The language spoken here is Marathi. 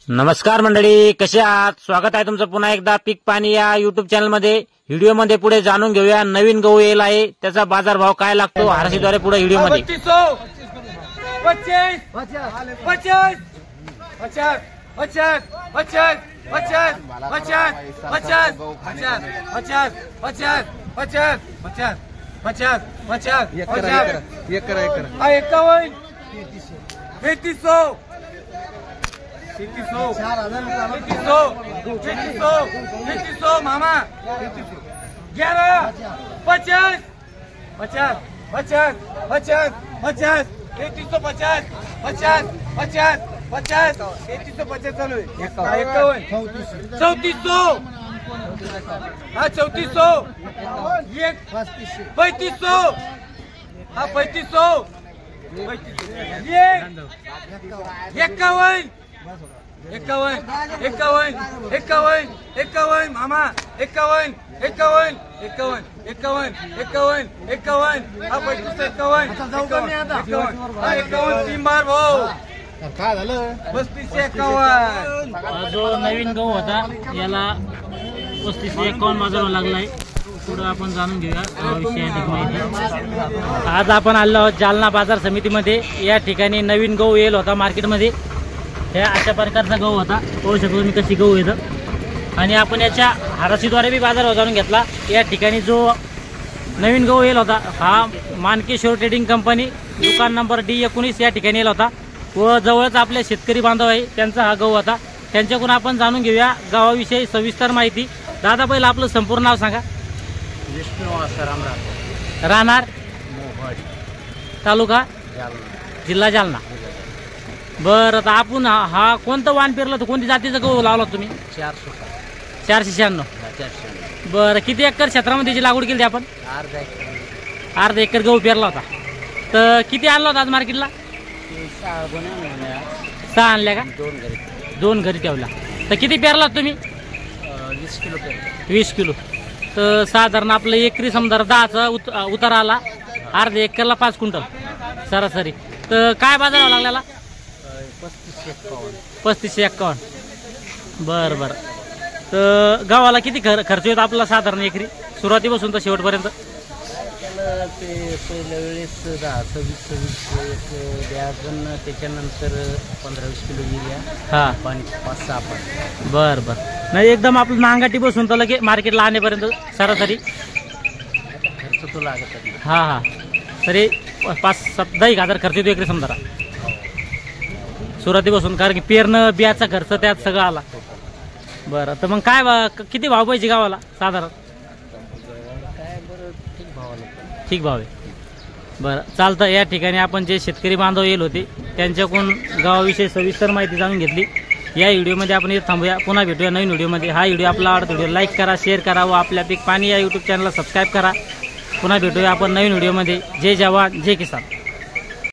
नमस्कार मंडळी, कसे आहात? स्वागत आहे तुमचं पुन्हा एकदा पीक पाणी या युट्यूब चॅनल मध्ये. व्हिडिओ मध्ये पुढे जाणून घेऊया नवीन गहू येईल आहे, त्याचा बाजारभाव काय लागतो हारशीद्वारे पुढे व्हिडिओ मध्ये. 33 मामा 11 50 50 50 50 50 3350 50 50 50 3350 चालू आहे. 3400 हा 3400 एक 3500 हा 3500 एकावन्न मामा 51 हा 51 तीन बार भाऊ काय झालं 3551. जो नवीन गहू होता याला 3551 बाजारावर लागलाय. पुढे आपण जाणून घेऊया विषयाची माहिती. आज आपण आलो आहोत जालना बाजार समितीमध्ये. या ठिकाणी नवीन गहू येईल होता मार्केटमध्ये. ह्या अशा प्रकारचा गहू होता, पाहू शकतो मी कशी गहू येतं. आणि आपण याच्या हाराशीद्वारे बी बाजारभाव जाणून घेतला. या ठिकाणी जो नवीन गहू येईल होता हा मानकेश्वर ट्रेडिंग कंपनी दुकान नंबर D19 या ठिकाणी येईल होता. व जवळच आपले शेतकरी बांधव आहे त्यांचा हा गहू होता. त्यांच्याकडून आपण जाणून घेऊया गावाविषयी सविस्तर माहिती. दादा पहिलं आपलं संपूर्ण नाव सांगा. विष्णू आसाराम राहणार तालुका जिल्हा जालना. बरं, आता आपण हा कोणतं वाण पेरलं तर कोणती जातीचं गहू लावला तुम्ही? 496. बरं, किती एकर क्षेत्रामध्ये त्याची लागवड केली आपण? अर्धा एकर गहू पेरला होता. तर किती आणला होता आज मार्केटला? 6 आणल्या का? 2 घरी ठेवला. तर किती पेरला तुम्ही? 20 किलो. तर साधारण आपलं एकरी समजा 10चा उतारा आला. अर्ध्या एकरला 5 क्विंटल सरासरी. तर काय बाजारावर लागलेला? 3551. बरं बरं. तर गावाला किती खर्च येतो आपला साधारण एकरी सुरुवातीपासून तर शेवटपर्यंत? ते पहिल्या वेळेस 26 द्याजन, त्याच्यानंतर 15-20 किलो युरिया, हा पाणी 5-6 पण. बरं बरं. नाही एकदम आपलं नांगाटी बसून तर लगे मार्केटला आणेपर्यंत सरासरी खर्च तो लागत नाही. हा हा तरी 5-7 हजार खर्च येतो एकरी समजा सुरुवातीपासून, कारण की पेरणं बियाचा खर्च त्यात सगळं आला. बरं, तर मग काय किती भाव पाहिजे गावाला साधारण? काय बरं, ठीक भावाला. ठीक भाव आहे. बरं चालतं. या ठिकाणी आपण जे शेतकरी बांधव येईल होते त्यांच्याकडून गावाविषयी सविस्तर माहिती जाणून घेतली. या व्हिडिओमध्ये आपण इथे थांबूया. पुन्हा भेटूया नवीन व्हिडिओमध्ये. हा व्हिडिओ आपला आवडता व्हिडिओ लाईक करा, शेअर करा व आपल्या पीक पाणी या यूट्यूब चॅनलला सबस्क्राईब करा. पुन्हा भेटूया आपण नवीन व्हिडिओमध्ये. जय जवान जय किसान.